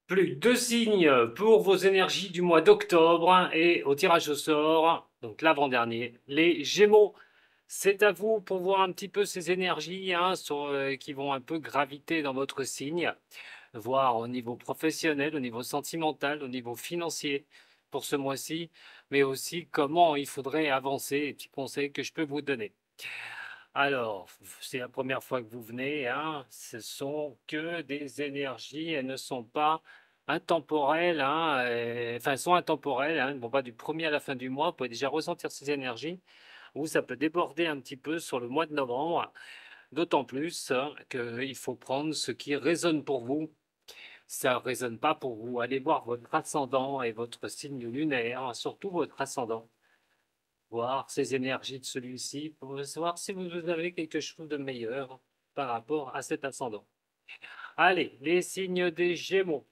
Plus que deux signes pour vos énergies du mois d'octobre et au tirage au sort, donc l'avant-dernier, les Gémeaux. C'est à vous pour voir un petit peu ces énergies hein, qui vont un peu graviter dans votre signe, voir au niveau professionnel, au niveau sentimental, au niveau financier pour ce mois-ci, mais aussi comment il faudrait avancer, les petits conseils que je peux vous donner. Alors, c'est la première fois que vous venez, hein, ce sont que des énergies, elles ne sont pas intemporelles, hein, enfin, elles sont intemporelles, hein, elles ne vont pas du premier à la fin du mois, vous pouvez déjà ressentir ces énergies, ou ça peut déborder un petit peu sur le mois de novembre, d'autant plus hein, qu'il faut prendre ce qui résonne pour vous. Ça ne résonne pas pour vous. Allez voir votre ascendant et votre signe lunaire, hein, surtout votre ascendant voir ces énergies de celui-ci pour savoir si vous avez quelque chose de meilleur par rapport à cet ascendant. Allez, les signes des Gémeaux,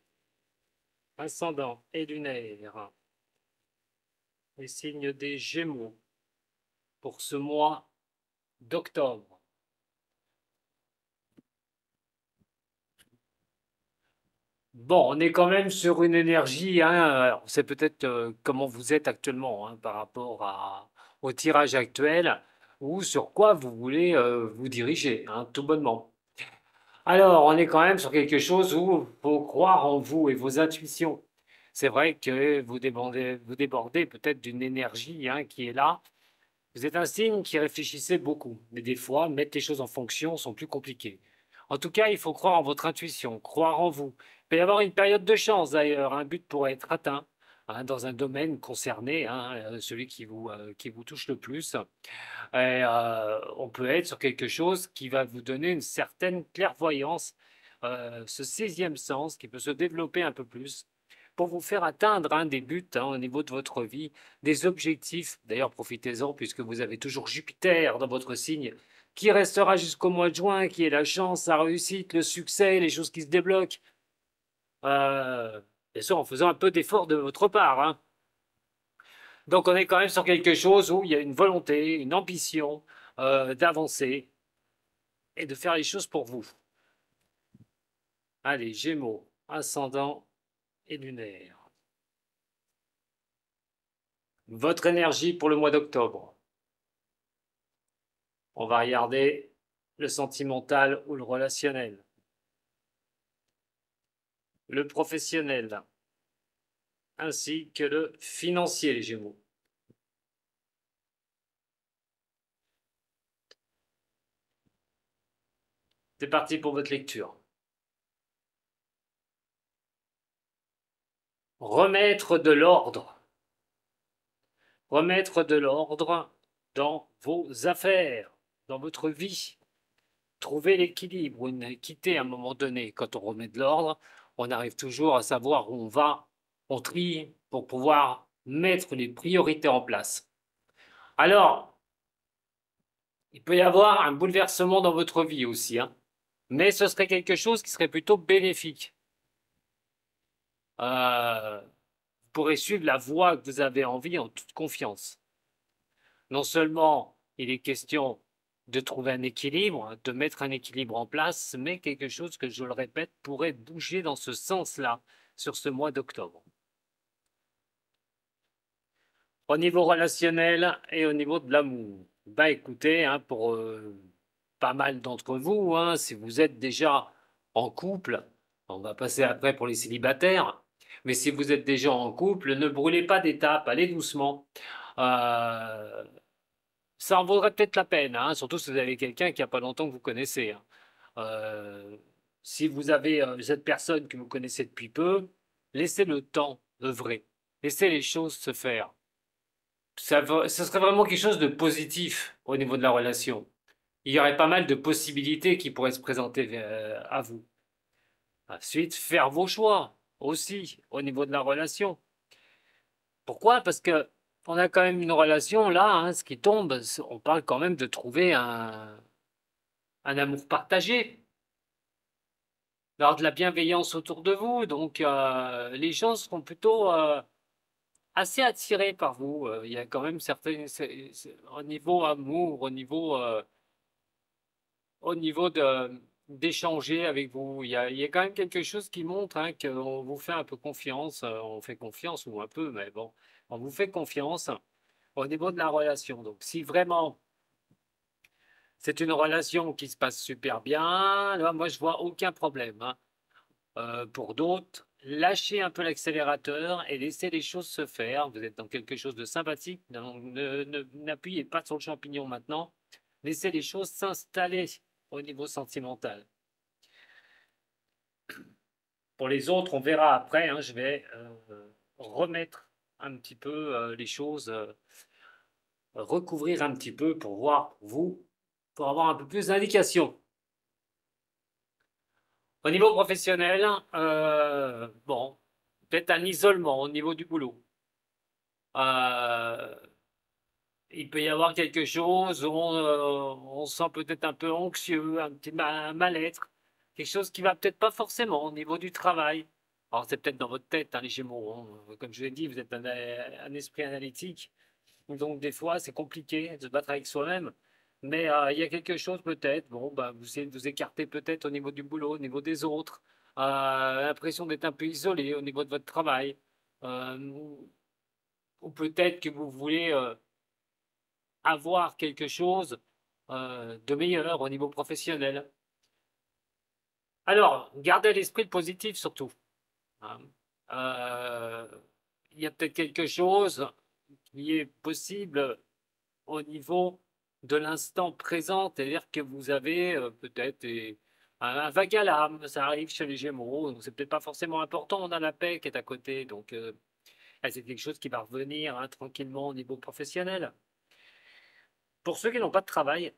ascendant et lunaire. Les signes des Gémeaux pour ce mois d'octobre. Bon, on est quand même sur une énergie, hein, on sait peut-être comment vous êtes actuellement hein, par rapport au tirage actuel ou sur quoi vous voulez vous diriger, hein, tout bonnement. Alors, on est quand même sur quelque chose où il faut croire en vous et vos intuitions. C'est vrai que vous débordez peut-être d'une énergie hein, qui est là. Vous êtes un signe qui réfléchissait beaucoup, mais des fois, mettre les choses en fonction sont plus compliqués. En tout cas, il faut croire en votre intuition, croire en vous. Il peut y avoir une période de chance d'ailleurs, un but pourrait être atteint hein, dans un domaine concerné, hein, celui qui vous touche le plus. Et, on peut être sur quelque chose qui va vous donner une certaine clairvoyance, ce sixième sens qui peut se développer un peu plus pour vous faire atteindre hein, des buts hein, au niveau de votre vie, des objectifs. D'ailleurs, profitez-en puisque vous avez toujours Jupiter dans votre signe qui restera jusqu'au mois de juin, qui est la chance, la réussite, le succès, les choses qui se débloquent. Euh, Bien sûr, en faisant un peu d'effort de votre part. Hein. Donc on est quand même sur quelque chose où il y a une volonté, une ambition d'avancer et de faire les choses pour vous. Allez, Gémeaux, ascendant et lunaire. Votre énergie pour le mois d'octobre. On va regarder le sentimental ou le relationnel, le professionnel, ainsi que le financier, les Gémeaux. C'est parti pour votre lecture. Remettre de l'ordre. Remettre de l'ordre dans vos affaires, dans votre vie. Trouver l'équilibre ou une équité à un moment donné. Quand on remet de l'ordre, on arrive toujours à savoir où on va, on trie pour pouvoir mettre les priorités en place. Alors, il peut y avoir un bouleversement dans votre vie aussi, hein, mais ce serait quelque chose qui serait plutôt bénéfique. Vous pourrez suivre la voie que vous avez envie en toute confiance. Non seulement il est question de trouver un équilibre, hein, de mettre un équilibre en place, mais quelque chose que, je le répète, pourrait bouger dans ce sens-là sur ce mois d'octobre. Au niveau relationnel et au niveau de l'amour. Bah écoutez, hein, pour pas mal d'entre vous, hein, si vous êtes déjà en couple, on va passer après pour les célibataires, mais si vous êtes déjà en couple, ne brûlez pas d'étapes, allez doucement. Euh, Ça en vaudrait peut-être la peine, hein, surtout si vous avez quelqu'un qui a pas longtemps que vous connaissez. Hein. Euh, Si vous avez cette personne que vous connaissez depuis peu, laissez le temps œuvrer. Laissez les choses se faire. Ce serait vraiment quelque chose de positif au niveau de la relation. Il y aurait pas mal de possibilités qui pourraient se présenter à vous. Ensuite, faire vos choix aussi au niveau de la relation. Pourquoi? Parce que on a quand même une relation là, hein, ce qui tombe, on parle quand même de trouver un amour partagé, d'avoir de la bienveillance autour de vous. Donc, les gens seront plutôt assez attirés par vous. Il y a quand même certaines, au niveau amour, au niveau de d'échanger avec vous. Il y a quand même quelque chose qui montre hein, qu'on vous fait un peu confiance. On fait confiance ou un peu, mais bon, on vous fait confiance au niveau de la relation. Donc, si vraiment c'est une relation qui se passe super bien, là, moi, je vois aucun problème, hein. Pour d'autres, lâchez un peu l'accélérateur et laissez les choses se faire. Vous êtes dans quelque chose de sympathique, donc n'appuyez pas sur le champignon maintenant. Laissez les choses s'installer au niveau sentimental. Pour les autres, on verra après, hein, je vais remettre un petit peu les choses, recouvrir un petit peu pour voir pour vous, pour avoir un peu plus d'indications. Au niveau professionnel, bon, peut-être un isolement au niveau du boulot. Euh, il peut y avoir quelque chose où on se sent peut-être un peu anxieux, un petit mal-être, quelque chose qui va peut-être pas forcément au niveau du travail. Alors c'est peut-être dans votre tête, hein, les Gémeaux, hein. Comme je l'ai dit, vous êtes un esprit analytique, donc des fois c'est compliqué de se battre avec soi-même. Mais il y a quelque chose peut-être, bon, bah, vous essayez de vous écarter peut-être au niveau du boulot, au niveau des autres, l'impression d'être un peu isolé au niveau de votre travail. Euh, ou peut-être que vous voulez avoir quelque chose de meilleur au niveau professionnel. Alors, gardez à l'esprit le positif surtout, hein. Euh, il y a peut-être quelque chose qui est possible au niveau de l'instant présent, c'est-à-dire que vous avez peut-être un vague à l'âme, ça arrive chez les Gémeaux, donc c'est peut-être pas forcément important, on a la paix qui est à côté, donc c'est quelque chose qui va revenir hein, tranquillement au niveau professionnel. Pour ceux qui n'ont pas de travail,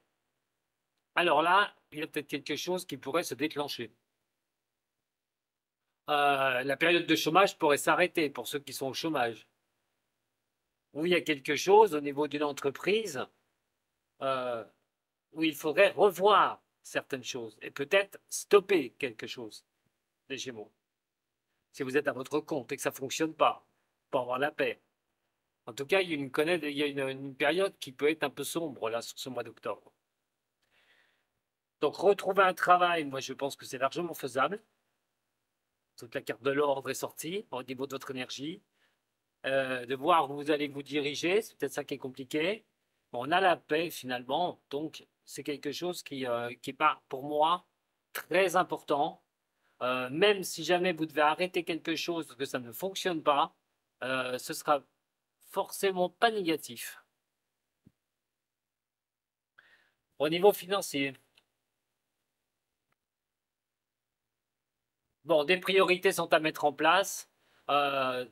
alors là, il y a peut-être quelque chose qui pourrait se déclencher. La période de chômage pourrait s'arrêter pour ceux qui sont au chômage. Ou il y a quelque chose au niveau d'une entreprise euh, où il faudrait revoir certaines choses et peut-être stopper quelque chose, les Gémeaux. Si vous êtes à votre compte et que ça ne fonctionne pas, pour avoir la paix. En tout cas, il y a une période qui peut être un peu sombre là sur ce mois d'octobre. Donc retrouver un travail, moi je pense que c'est largement faisable. Toute la carte de l'ordre est sortie au niveau de votre énergie. De voir où vous allez vous diriger, c'est peut-être ça qui est compliqué. Bon, on a la paix finalement, donc c'est quelque chose qui est pas pour moi très important. Même si jamais vous devez arrêter quelque chose, que ça ne fonctionne pas, ce sera forcément pas négatif. Au niveau financier, bon, des priorités sont à mettre en place. Euh,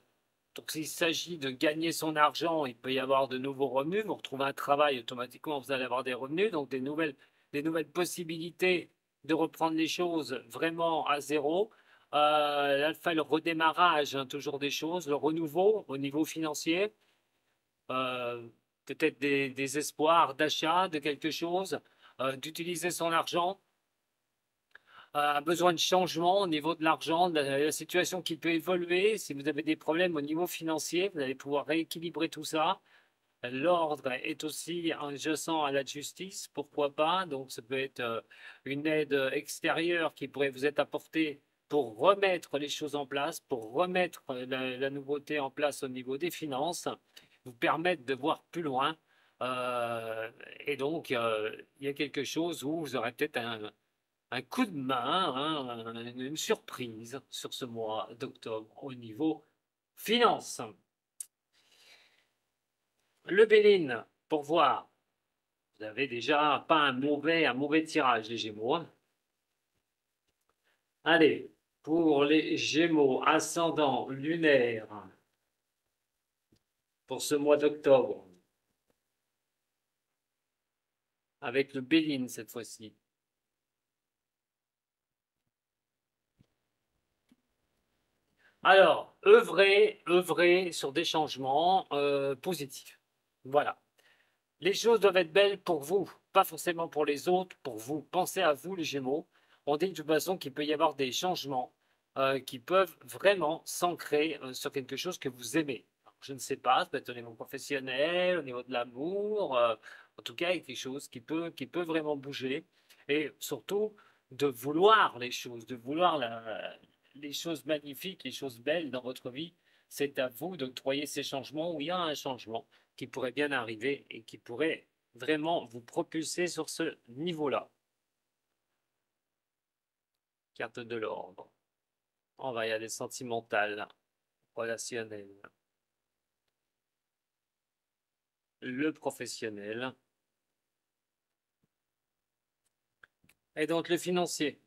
Donc, s'il s'agit de gagner son argent, il peut y avoir de nouveaux revenus. Vous retrouvez un travail, automatiquement, vous allez avoir des revenus, donc des nouvelles possibilités de reprendre les choses vraiment à zéro. L'alpha, le redémarrage, hein, toujours des choses, le renouveau au niveau financier, euh, peut-être des espoirs d'achat de quelque chose, d'utiliser son argent a besoin de changement au niveau de l'argent, de la situation qui peut évoluer. Si vous avez des problèmes au niveau financier, vous allez pouvoir rééquilibrer tout ça. L'ordre est aussi adjacent à la justice, pourquoi pas. Donc, ça peut être une aide extérieure qui pourrait vous être apportée pour remettre les choses en place, pour remettre la nouveauté en place au niveau des finances, vous permettre de voir plus loin. Et donc, il y a quelque chose où vous aurez peut-être un coup de main, hein, une surprise sur ce mois d'octobre au niveau finance. Le Béline, pour voir, vous avez déjà pas un mauvais tirage, les Gémeaux, hein. Allez, pour les Gémeaux, ascendant lunaire, pour ce mois d'octobre, avec le Béline cette fois-ci. Alors, œuvrer sur des changements positifs. Voilà. Les choses doivent être belles pour vous, pas forcément pour les autres, pour vous. Pensez à vous, les Gémeaux. On dit de toute façon qu'il peut y avoir des changements qui peuvent vraiment s'ancrer sur quelque chose que vous aimez. Alors, je ne sais pas, ça peut être au niveau professionnel, au niveau de l'amour, en tout cas, il y a quelque chose qui peut vraiment bouger. Et surtout, de vouloir les choses, de vouloir les choses magnifiques, les choses belles dans votre vie. C'est à vous d'octroyer ces changements où il y a un changement qui pourrait bien arriver et qui pourrait vraiment vous propulser sur ce niveau-là. Carte de l'ordre. On va y aller sentimental, relationnel. Le professionnel. Et donc le financier.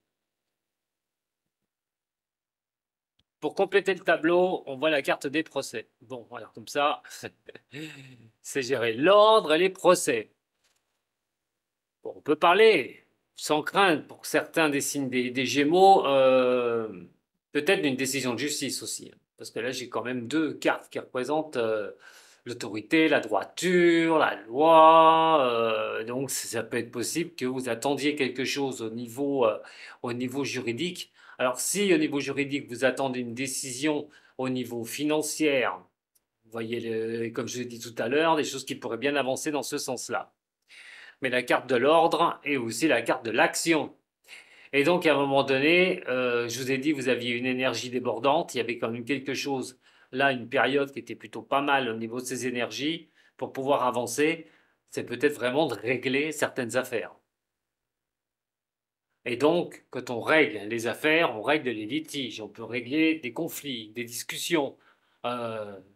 Pour compléter le tableau, on voit la carte des procès. Bon, voilà, comme ça, c'est géré. L'ordre et les procès. Bon, on peut parler, sans crainte, pour certains des signes des Gémeaux, peut-être d'une décision de justice aussi. Parce que là, j'ai quand même deux cartes qui représentent l'autorité, la droiture, la loi. Donc, ça peut être possible que vous attendiez quelque chose au niveau juridique. Alors, si au niveau juridique, vous attendez une décision au niveau financier, vous voyez, comme je l'ai dit tout à l'heure, des choses qui pourraient bien avancer dans ce sens-là. Mais la carte de l'ordre est aussi la carte de l'action. Et donc, à un moment donné, je vous ai dit, vous aviez une énergie débordante, il y avait quand même quelque chose, là, une période qui était plutôt pas mal au niveau de ces énergies, pour pouvoir avancer, c'est peut-être vraiment de régler certaines affaires. Et donc, quand on règle les affaires, on règle les litiges, on peut régler des conflits, des discussions.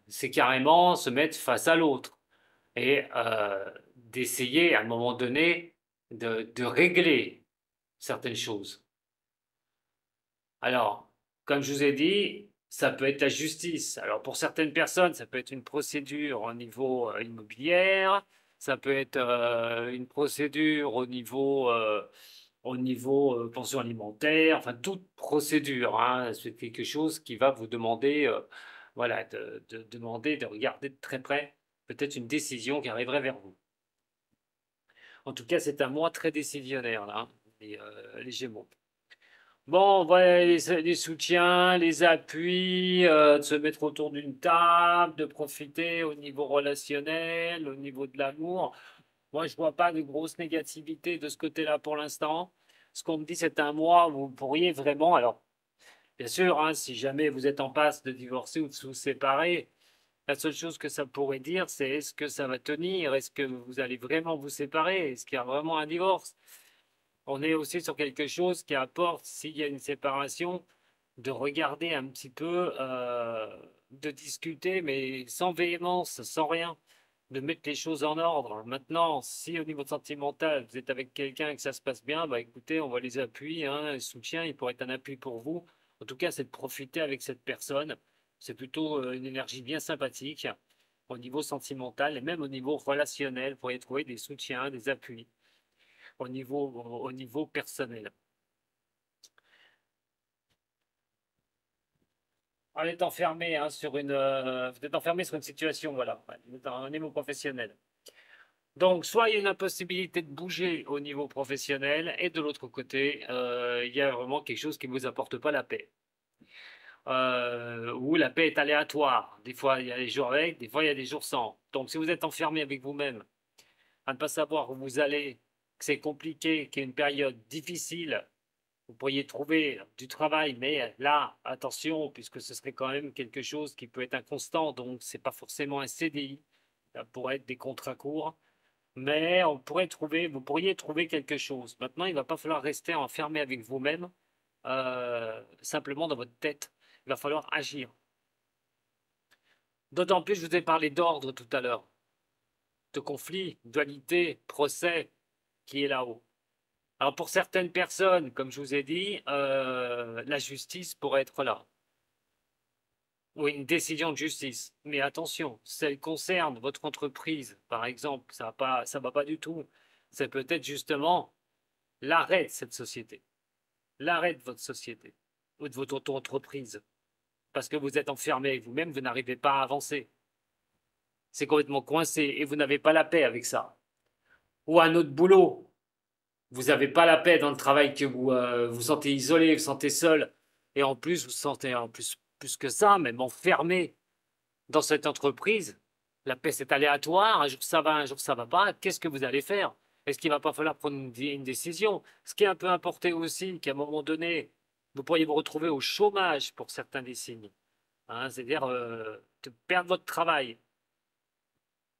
C'est carrément se mettre face à l'autre et d'essayer à un moment donné de régler certaines choses. Alors, comme je vous ai dit, ça peut être la justice. Alors, pour certaines personnes, ça peut être une procédure au niveau immobilière, ça peut être une procédure au niveau pension alimentaire, enfin, toute procédure. Hein, c'est quelque chose qui va vous demander, voilà, de demander de regarder de très près peut-être une décision qui arriverait vers vous. En tout cas, c'est un mois très décisionnaire, là, hein, les Gémeaux. Bon, voilà les soutiens, les appuis, de se mettre autour d'une table, de profiter au niveau relationnel, au niveau de l'amour. Moi, je vois pas de grosse négativité de ce côté-là pour l'instant. Ce qu'on me dit, c'est un mois où vous pourriez vraiment, alors, bien sûr, hein, si jamais vous êtes en passe de divorcer ou de vous séparer, la seule chose que ça pourrait dire, c'est est-ce que ça va tenir? Est-ce que vous allez vraiment vous séparer? Est-ce qu'il y a vraiment un divorce? On est aussi sur quelque chose qui apporte, s'il y a une séparation, de regarder un petit peu, de discuter, mais sans véhémence, sans rien, de mettre les choses en ordre. Maintenant, si au niveau sentimental, vous êtes avec quelqu'un et que ça se passe bien, bah écoutez, on voit les appuis, hein, le soutien, il pourrait être un appui pour vous. En tout cas, c'est de profiter avec cette personne. C'est plutôt une énergie bien sympathique au niveau sentimental et même au niveau relationnel. Vous pourriez trouver des soutiens, des appuis au niveau personnel. On est enfermé hein, vous êtes enfermé sur une situation, voilà, vous êtes un niveau professionnel. Donc, soit il y a une impossibilité de bouger au niveau professionnel, et de l'autre côté, il y a vraiment quelque chose qui ne vous apporte pas la paix. Ou la paix est aléatoire. Des fois, il y a des jours avec, des fois, il y a des jours sans. Donc, si vous êtes enfermé avec vous-même, à ne pas savoir où vous allez, que c'est compliqué, qu'il y a une période difficile, vous pourriez trouver du travail, mais là, attention, puisque ce serait quand même quelque chose qui peut être inconstant, donc ce n'est pas forcément un CDI, ça pourrait être des contrats courts, mais vous pourriez trouver quelque chose. Maintenant, il ne va pas falloir rester enfermé avec vous-même, simplement dans votre tête. Il va falloir agir. D'autant plus, je vous ai parlé d'ordre tout à l'heure, de conflit, dualité, procès qui est là-haut. Alors pour certaines personnes, comme je vous ai dit, la justice pourrait être là, ou une décision de justice. Mais attention, si elle concerne votre entreprise, par exemple, ça va pas du tout. C'est peut-être justement l'arrêt de cette société, l'arrêt de votre société ou de votre auto-entreprise, parce que vous êtes enfermé avec vous-même, vous n'arrivez pas à avancer. C'est complètement coincé et vous n'avez pas la paix avec ça. Ou un autre boulot, vous n'avez pas la paix dans le travail que vous sentez isolé, vous sentez seul. Et en plus, vous sentez en plus que ça, même enfermé dans cette entreprise. La paix, c'est aléatoire. Un jour ça va pas. Qu'est-ce que vous allez faire? Est-ce qu'il ne va pas falloir prendre une décision? Ce qui est un peu importé aussi, qu'à un moment donné, vous pourriez vous retrouver au chômage pour certains des signes, hein, c'est-à-dire de perdre votre travail.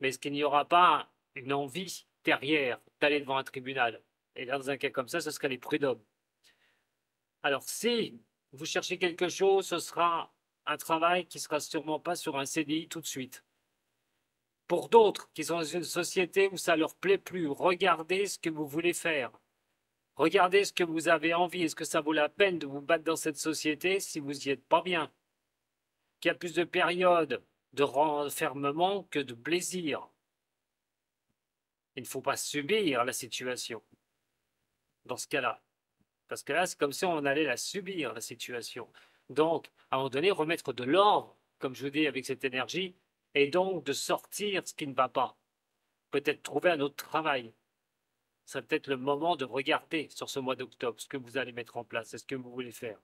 Mais est-ce qu'il n'y aura pas une envie derrière d'aller devant un tribunal? Et dans un cas comme ça, ce serait les prud'hommes. Alors, si vous cherchez quelque chose, ce sera un travail qui ne sera sûrement pas sur un CDI tout de suite. Pour d'autres qui sont dans une société où ça ne leur plaît plus, regardez ce que vous voulez faire. Regardez ce que vous avez envie. Est-ce que ça vaut la peine de vous battre dans cette société si vous n'y êtes pas bien? Qu'il y a plus de périodes de renfermement que de plaisir. Il ne faut pas subir la situation dans ce cas-là. Parce que là, c'est comme si on allait la subir, la situation. Donc, à un moment donné, remettre de l'ordre, comme je vous dis, avec cette énergie, et donc de sortir ce qui ne va pas. Peut-être trouver un autre travail. C'est peut-être le moment de regarder sur ce mois d'octobre ce que vous allez mettre en place, c'est ce que vous voulez faire.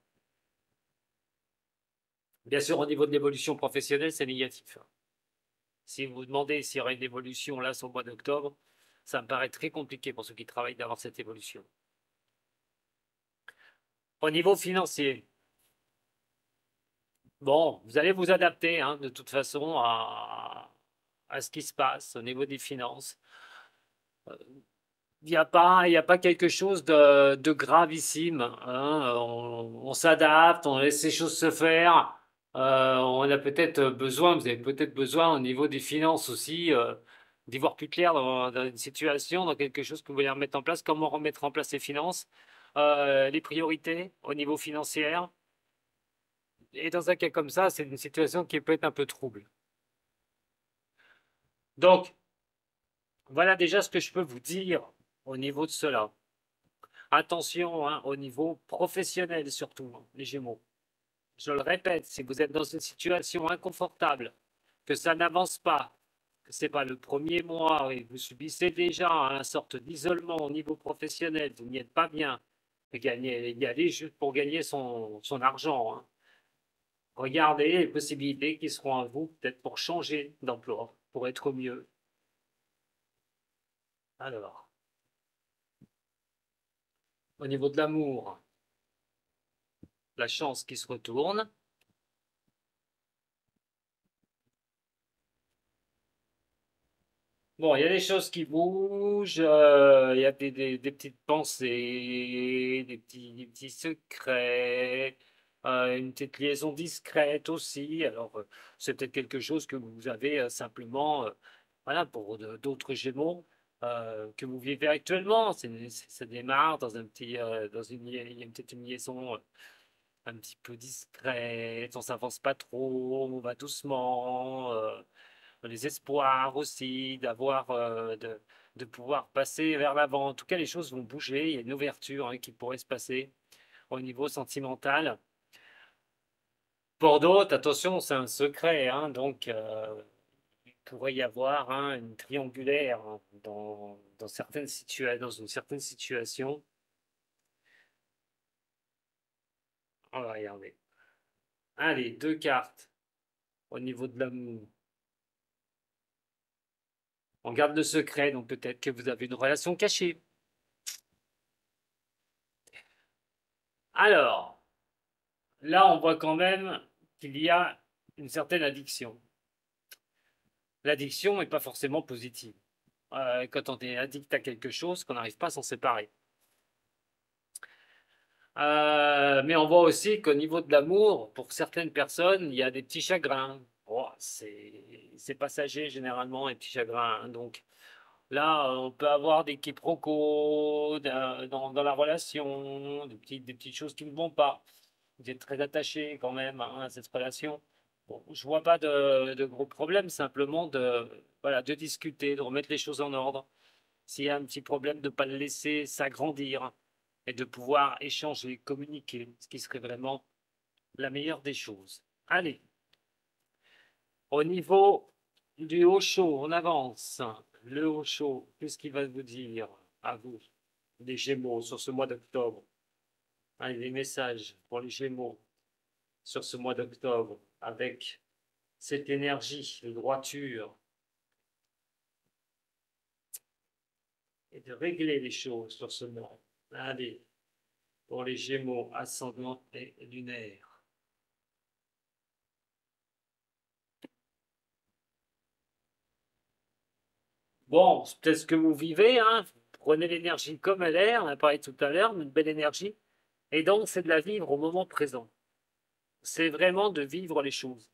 Bien sûr, au niveau de l'évolution professionnelle, c'est négatif. Si vous vous demandez s'il y aura une évolution là sur le mois d'octobre, ça me paraît très compliqué pour ceux qui travaillent d'avoir cette évolution. Au niveau financier, bon, vous allez vous adapter hein, de toute façon à ce qui se passe au niveau des finances. Il y a pas quelque chose de gravissime, hein. On s'adapte, on laisse les choses se faire. On a peut-être besoin, vous avez peut-être besoin au niveau des finances aussi, d'y voir plus clair dans une situation, dans quelque chose que vous voulez remettre en place. Comment remettre en place les finances, les priorités au niveau financier. Et dans un cas comme ça, c'est une situation qui peut être un peu trouble. Donc, voilà déjà ce que je peux vous dire au niveau de cela. Attention hein, au niveau professionnel surtout, hein, les Gémeaux. Je le répète, si vous êtes dans une situation inconfortable, que ça n'avance pas, que ce n'est pas le premier mois et vous subissez déjà une sorte d'isolement au niveau professionnel, vous n'y êtes pas bien, y aller juste pour gagner son argent, hein. Regardez les possibilités qui seront à vous, peut-être pour changer d'emploi, pour être mieux. Alors, au niveau de l'amour, la chance qui se retourne. Bon, il y a des choses qui bougent, il y a des petites pensées, des petits secrets, une petite liaison discrète aussi. Alors, c'est peut-être quelque chose que vous avez simplement, voilà, pour d'autres Gémeaux que vous vivez actuellement. Ça démarre dans un petit, il y a peut-être une liaison un petit peu discrète, on s'avance pas trop, on va doucement. Les espoirs aussi, de pouvoir passer vers l'avant. En tout cas, les choses vont bouger. Il y a une ouverture hein, qui pourrait se passer au niveau sentimental. Pour d'autres, attention, c'est un secret, hein, donc il pourrait y avoir hein, une triangulaire hein, dans une certaine situation. On va regarder. Allez, deux cartes au niveau de l'amour. On garde le secret, donc peut-être que vous avez une relation cachée. Alors, là, on voit quand même qu'il y a une certaine addiction. L'addiction n'est pas forcément positive. Quand on est addict à quelque chose, qu'on n'arrive pas à s'en séparer. Mais on voit aussi qu'au niveau de l'amour, pour certaines personnes, il y a des petits chagrins. Bon, c'est passager généralement, les petits chagrins, hein. Donc là, on peut avoir des quiproquos dans la relation, des petites choses qui ne vont pas. Vous êtes très attaché quand même hein, à cette relation. Bon, je vois pas de gros problèmes, simplement voilà, de discuter, de remettre les choses en ordre. S'il y a un petit problème, de ne pas le laisser s'agrandir et de pouvoir échanger, communiquer, ce qui serait vraiment la meilleure des choses. Allez, au niveau du haut chaud, on avance. Le haut chaud, qu'est-ce qu'il va vous dire à vous, les Gémeaux, sur ce mois d'octobre? Allez, des messages pour les Gémeaux sur ce mois d'octobre avec cette énergie de droiture et de régler les choses sur ce monde. Allez, pour les Gémeaux, ascendant et lunaire. Bon, c'est peut-être ce que vous vivez, hein. Prenez l'énergie comme elle est, on a parlé tout à l'heure, une belle énergie. Et donc, c'est de la vivre au moment présent. C'est vraiment de vivre les choses.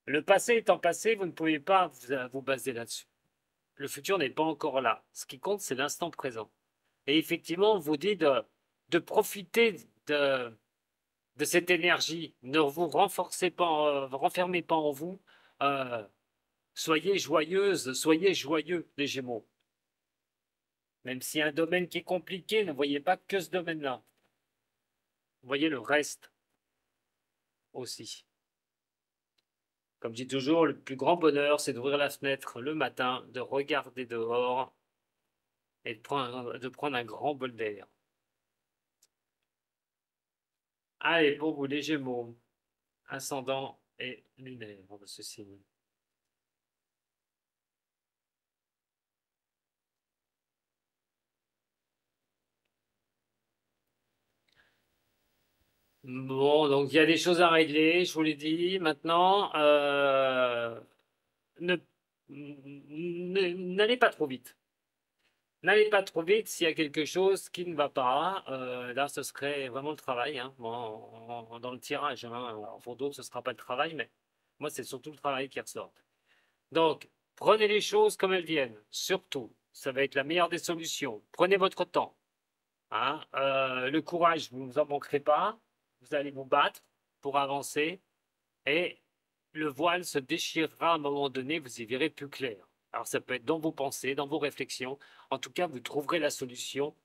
Le passé étant passé, vous ne pouvez pas vous baser là-dessus. Le futur n'est pas encore là. Ce qui compte, c'est l'instant présent. Et effectivement, on vous dit de profiter de cette énergie. Ne vous renforcez pas, renfermez pas en vous. Euh, soyez joyeuse, soyez joyeux, les Gémeaux. Même si un domaine qui est compliqué, ne voyez pas que ce domaine-là. Voyez le reste aussi. Comme je dis toujours, le plus grand bonheur, c'est d'ouvrir la fenêtre le matin, de regarder dehors et de prendre un grand bol d'air. Allez, pour vous, les Gémeaux, ascendant et lunaire de ce signe. Bon, donc il y a des choses à régler, je vous l'ai dit. Maintenant, ne, n'allez pas trop vite. N'allez pas trop vite s'il y a quelque chose qui ne va pas. Là, ce serait vraiment le travail, hein. Bon, dans le tirage, hein. Pour d'autres, ce ne sera pas le travail, mais moi, c'est surtout le travail qui ressort. Donc, prenez les choses comme elles viennent. Surtout, ça va être la meilleure des solutions. Prenez votre temps, hein. Le courage, vous ne vous en manquerez pas. Vous allez vous battre pour avancer et le voile se déchirera à un moment donné, vous y verrez plus clair. Alors ça peut être dans vos pensées, dans vos réflexions. En tout cas, vous trouverez la solution.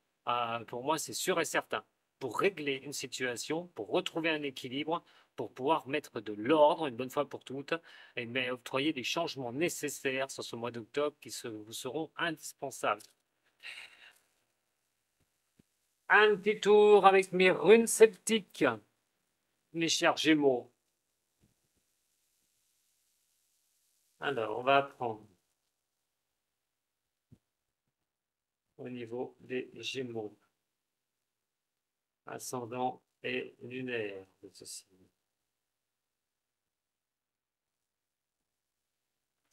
Pour moi, c'est sûr et certain. Pour régler une situation, pour retrouver un équilibre, pour pouvoir mettre de l'ordre une bonne fois pour toutes, et mais octroyer des changements nécessaires sur ce mois d'octobre qui vous seront indispensables. Un petit tour avec mes runes sceptiques, mes chers Gémeaux. Alors, on va prendre au niveau des Gémeaux, ascendant et lunaire de ceci.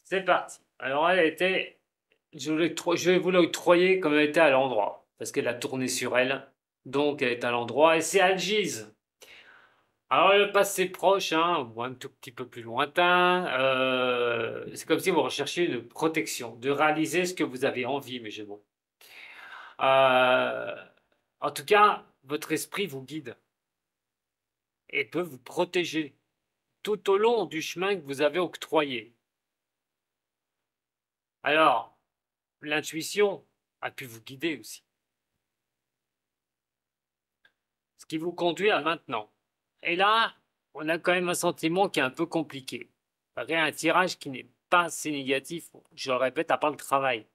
C'est parti. Alors, elle était, je vais vous l'octroyer comme elle était à l'endroit, parce qu'elle a tourné sur elle, donc elle est à l'endroit, et c'est Algise. Alors, le passé proche, hein, ou un tout petit peu plus lointain, c'est comme si vous recherchiez une protection, de réaliser ce que vous avez envie, mes Gémeaux. Euh, en tout cas, votre esprit vous guide et peut vous protéger tout au long du chemin que vous avez octroyé. Alors, l'intuition a pu vous guider aussi. Ce qui vous conduit à maintenant. Et là, on a quand même un sentiment qui est un peu compliqué. Un tirage qui n'est pas assez négatif, je le répète, à part le travail,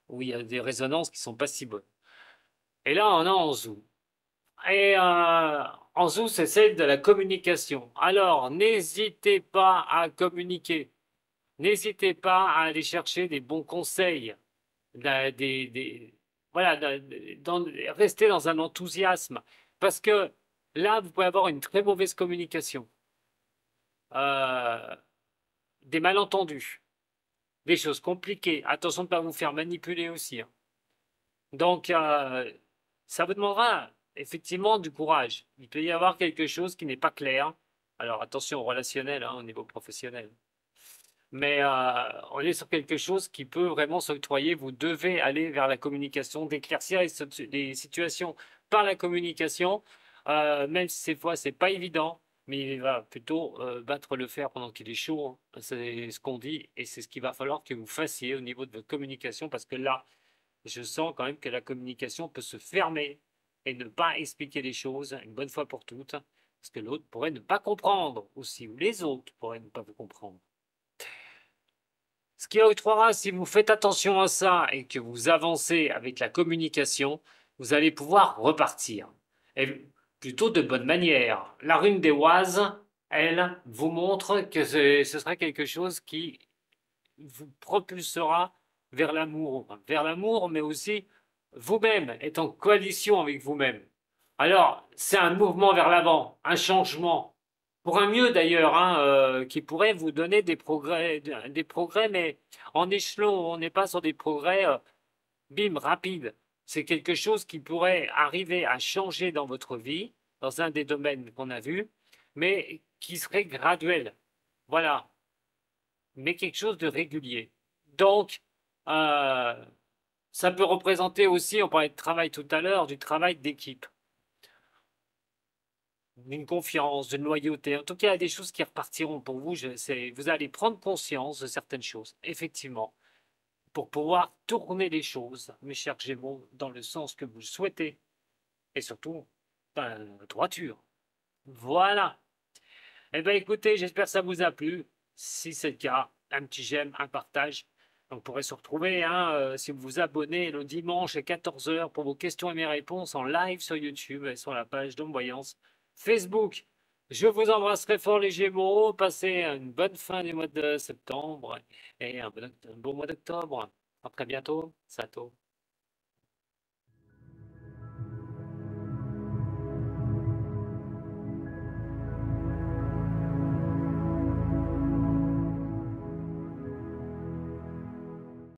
où il y a des résonances qui sont pas si bonnes. Et là, on a Anzou. Et Anzou, c'est celle de la communication. Alors, n'hésitez pas à communiquer. N'hésitez pas à aller chercher des bons conseils, voilà, rester dans un enthousiasme. Parce que là, vous pouvez avoir une très mauvaise communication, euh, des malentendus, des choses compliquées. Attention de ne pas vous faire manipuler aussi, hein. Donc, ça vous demandera effectivement du courage. Il peut y avoir quelque chose qui n'est pas clair. Alors, attention au relationnel, hein, au niveau professionnel. Mais on est sur quelque chose qui peut vraiment s'octroyer. Vous devez aller vers la communication, d'éclaircir les situations par la communication, même si ces fois, c'est pas évident, mais il va plutôt battre le fer pendant qu'il est chaud, hein. C'est ce qu'on dit, et c'est ce qu'il va falloir que vous fassiez au niveau de votre communication, parce que là, je sens quand même que la communication peut se fermer et ne pas expliquer les choses une bonne fois pour toutes, parce que l'autre pourrait ne pas comprendre aussi, ou les autres pourraient ne pas vous comprendre. Ce qui octroiera, si vous faites attention à ça et que vous avancez avec la communication, vous allez pouvoir repartir. Et plutôt de bonne manière. La rune des Oises, elle, vous montre que ce sera quelque chose qui vous propulsera vers l'amour, mais aussi vous-même, être en coalition avec vous-même. Alors, c'est un mouvement vers l'avant, un changement, pour un mieux d'ailleurs, hein, qui pourrait vous donner des progrès, mais en échelon, on n'est pas sur des progrès, bim, rapide. C'est quelque chose qui pourrait arriver à changer dans votre vie, dans un des domaines qu'on a vus, mais qui serait graduel. Voilà, mais quelque chose de régulier. Donc, euh, ça peut représenter aussi, on parlait de travail tout à l'heure, du travail d'équipe, d'une confiance, d'une loyauté. En tout cas, il y a des choses qui repartiront pour vous. Vous allez prendre conscience de certaines choses, effectivement, pour pouvoir tourner les choses, mes chers Gémeaux, dans le sens que vous le souhaitez, et surtout, dans la droiture. Voilà. Eh bien, écoutez, j'espère que ça vous a plu. Si c'est le cas, un petit j'aime, un partage. On pourrait se retrouver, hein, si vous vous abonnez le dimanche à 14 heures pour vos questions et mes réponses en live sur YouTube et sur la page d'Omvoyance Facebook. Je vous embrasserai fort les Gémeaux. Passez une bonne fin du mois de septembre et un bon mois d'octobre. À très bientôt. Sato.